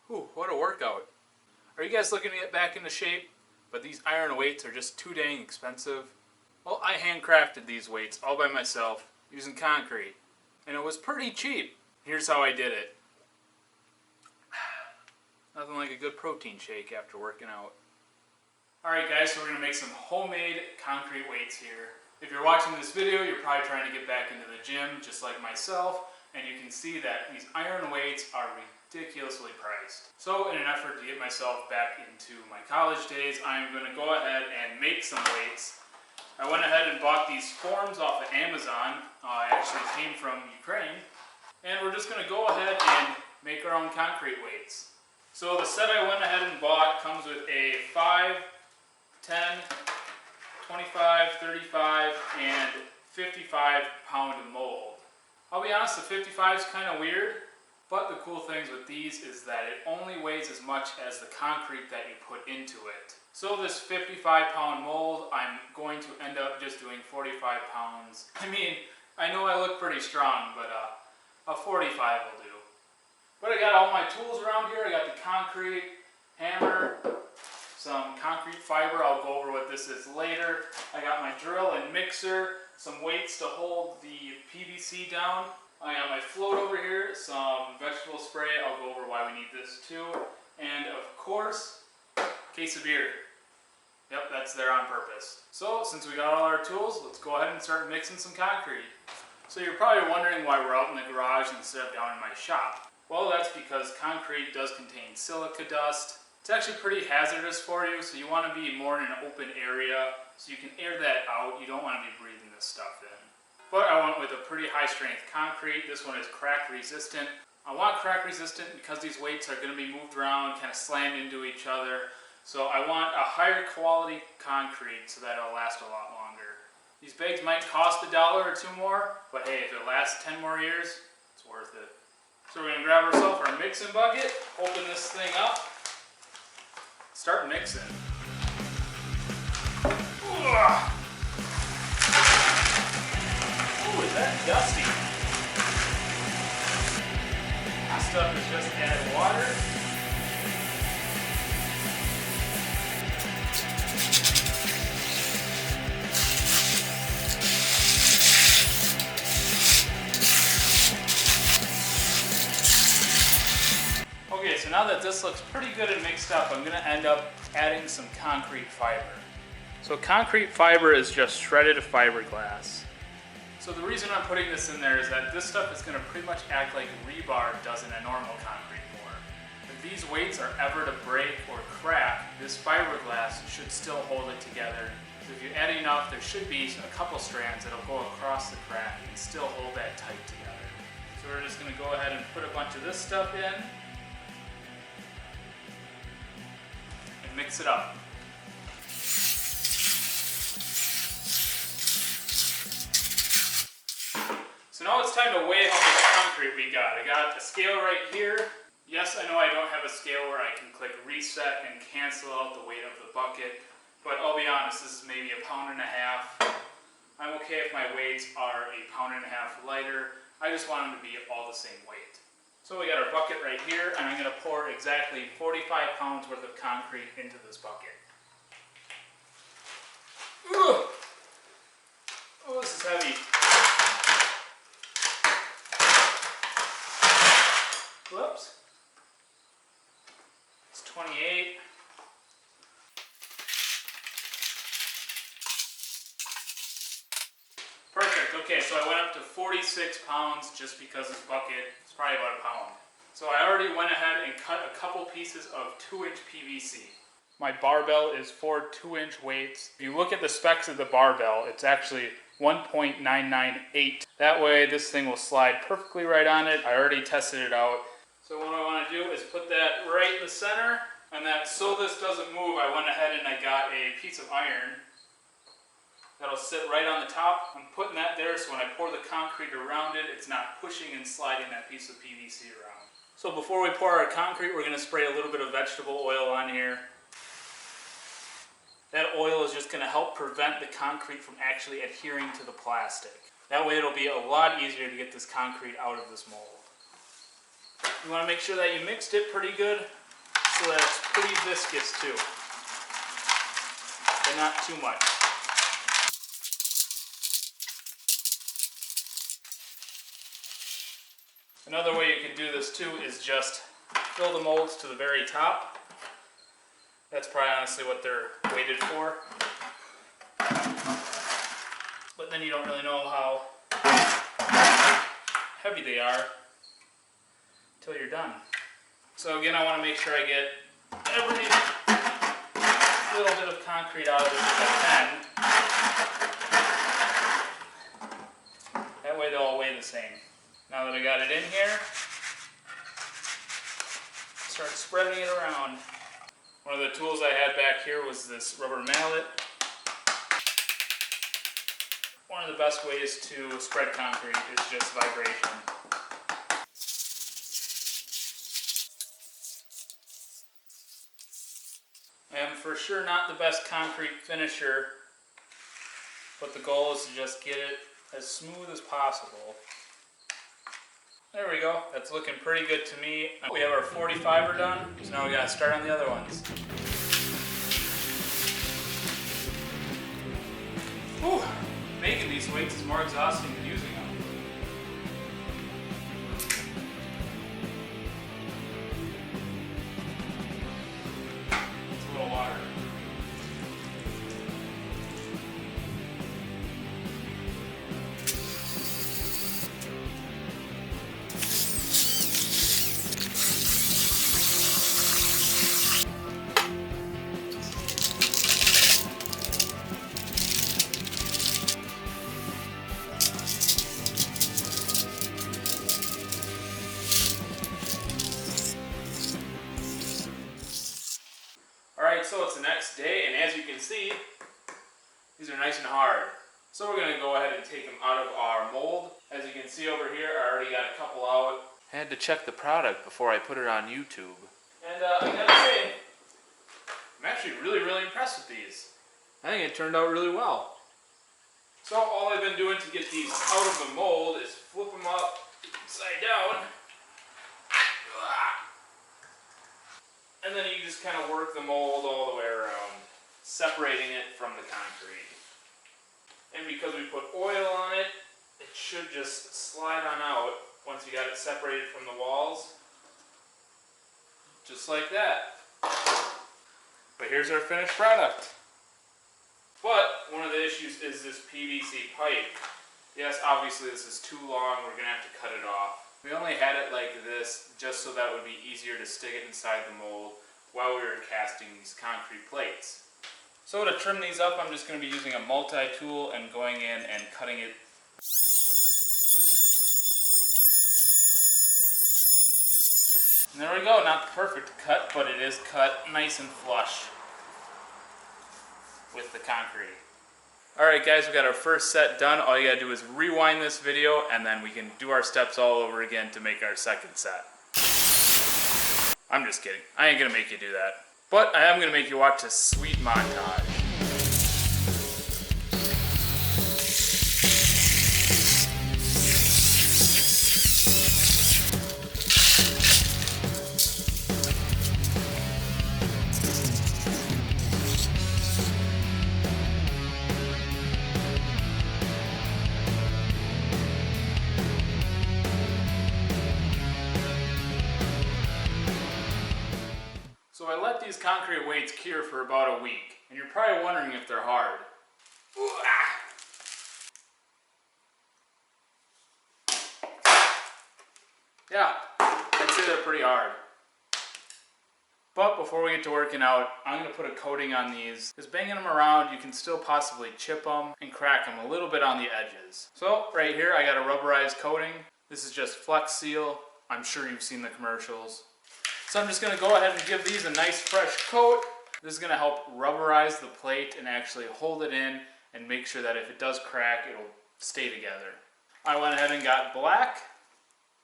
Whew, what a workout. Are you guys looking to get back into shape? But these iron weights are just too dang expensive. Well, I handcrafted these weights all by myself using concrete. And it was pretty cheap. Here's how I did it. Nothing like a good protein shake after working out. Alright guys, so we're going to make some homemade concrete weights here. If you're watching this video, you're probably trying to get back into the gym just like myself. And you can see that these iron weights are ridiculously priced. So in an effort to get myself back into my college days, I'm going to go ahead and make some weights. I went ahead and bought these forms off of Amazon. It actually came from Ukraine. And we're just going to go ahead and make our own concrete weights. So the set I went ahead and bought comes with a 5, 10, 25, 35, and 55 pound mold. I'll be honest, the 55 is kind of weird, but the cool things with these is that it only weighs as much as the concrete that you put into it. So this 55 pound mold, I'm going to end up just doing 45 pounds. I mean, I know I look pretty strong, but a 45 will do. But I got all my tools around here. I got the concrete hammer, some concrete fiber. I'll go over what this is later. I got my drill and mixer, some weights to hold the PVC down. I got my float over here, some vegetable spray. I'll go over why we need this too. And of course, a case of beer. Yep, that's there on purpose. So since we got all our tools, let's go ahead and start mixing some concrete. So you're probably wondering why we're out in the garage instead of down in my shop. Well, that's because concrete does contain silica dust. It's actually pretty hazardous for you, so you want to be more in an open area so you can air that out. You don't want to be breathing this stuff in. But I went with a pretty high strength concrete. This one is crack resistant. I want crack resistant because these weights are going to be moved around, kind of slammed into each other. So I want a higher quality concrete so that it'll last a lot longer. These bags might cost $1 or $2 more, but hey, if it lasts 10 more years, it's worth it. So we're going to grab ourselves our mixing bucket, open this thing up, start mixing. Ooh, is that dusty? This stuff is just add water. Okay, so now that this looks pretty good and mixed up, I'm going to end up adding some concrete fiber. So concrete fiber is just shredded fiberglass. So the reason I'm putting this in there is that this stuff is going to pretty much act like rebar does in a normal concrete pour. If these weights are ever to break or crack, this fiberglass should still hold it together. So if you add enough, there should be a couple strands that'll go across the crack and still hold that tight together. So we're just going to go ahead and put a bunch of this stuff in. Mix it up. So now it's time to weigh how much concrete we got. I got a scale right here. Yes, I know I don't have a scale where I can click reset and cancel out the weight of the bucket, but I'll be honest, this is maybe 1.5 pounds. I'm okay if my weights are 1.5 pounds lighter. I just want them to be all the same weight. So we got our bucket right here, and I'm going to pour exactly 45 pounds worth of concrete into this bucket. Ugh. Oh, this is heavy. Whoops. It's 28. Perfect. Okay, so I went up to 46 pounds just because this bucket is probably about 1 pound. So I already went ahead and cut a couple pieces of 2-inch PVC. My barbell is 4 2-inch weights. If you look at the specs of the barbell, it's actually 1.998. That way this thing will slide perfectly right on it. I already tested it out. So what I want to do is put that right in the center, and that so this doesn't move, I went ahead and I got a piece of iron that'll sit right on the top. I'm putting that there so when I pour the concrete around it, it's not pushing and sliding that piece of PVC around. So before we pour our concrete, we're going to spray a little bit of vegetable oil on here. That oil is just going to help prevent the concrete from actually adhering to the plastic. That way it'll be a lot easier to get this concrete out of this mold. You want to make sure that you mixed it pretty good so that it's pretty viscous too, but not too much. Another way you can do this too is just fill the molds to the very top. That's probably honestly what they're weighted for. But then you don't really know how heavy they are until you're done. So again, I want to make sure I get every little bit of concrete out of this as I can. That way they'll all weigh the same. Now that I got it in here, start spreading it around. One of the tools I had back here was this rubber mallet. One of the best ways to spread concrete is just vibration. I am for sure not the best concrete finisher, but the goal is to just get it as smooth as possible. There we go. That's looking pretty good to me. We have our 45er done, so now we gotta start on the other ones. Whew. Making these weights is more exhausting than using them. It's a little water. So it's the next day, and as you can see, these are nice and hard. So we're going to go ahead and take them out of our mold. As you can see over here, I already got a couple out. I had to check the product before I put it on YouTube. And I gotta say, I'm actually really impressed with these. I think it turned out really well. So all I've been doing to get these out of the mold is flip them up upside down. And then you just kind of work the mold all the way around, separating it from the concrete. And because we put oil on it, it should just slide on out once you got it separated from the walls. Just like that. But here's our finished product. But one of the issues is this PVC pipe. Yes, obviously this is too long, we're going to have to cut it off. We only had it like this just so that it would be easier to stick it inside the mold while we were casting these concrete plates. So to trim these up, I'm just going to be using a multi-tool and going in and cutting it. And there we go, not the perfect cut, but it is cut nice and flush with the concrete. Alright guys, we got our first set done. All you gotta do is rewind this video and then we can do our steps all over again to make our second set. I'm just kidding. I ain't gonna make you do that. But I am gonna make you watch a sweet montage. So I let these concrete weights cure for about a week, and you're probably wondering if they're hard. Ooh, ah. Yeah, I'd say they're pretty hard. But before we get to working out, I'm going to put a coating on these. Because banging them around, you can still possibly chip them and crack them a little bit on the edges. So right here, I got a rubberized coating. This is just Flex Seal. I'm sure you've seen the commercials. So I'm just going to go ahead and give these a nice fresh coat. This is going to help rubberize the plate and actually hold it in and make sure that if it does crack, it'll stay together. I went ahead and got black,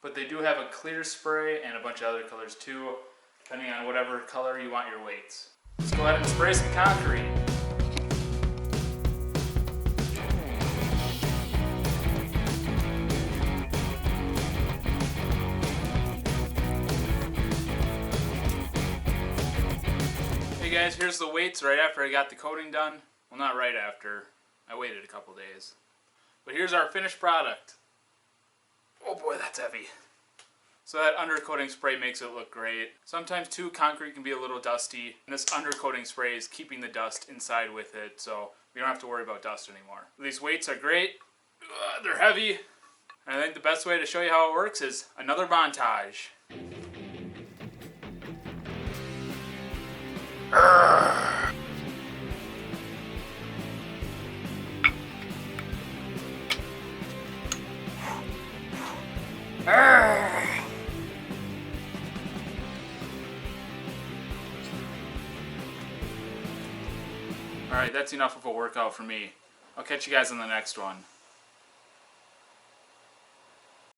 but they do have a clear spray and a bunch of other colors too, depending on whatever color you want your weights. Let's go ahead and spray some concrete. guys, here's the weights right after I got the coating done. Well, not right after. I waited a couple days. But here's our finished product. Oh boy, that's heavy. So that undercoating spray makes it look great. Sometimes too, concrete can be a little dusty, and this undercoating spray is keeping the dust inside with it, so we don't have to worry about dust anymore. These weights are great. They're heavy. And I think the best way to show you how it works is another montage. Alright, that's enough of a workout for me. I'll catch you guys in the next one.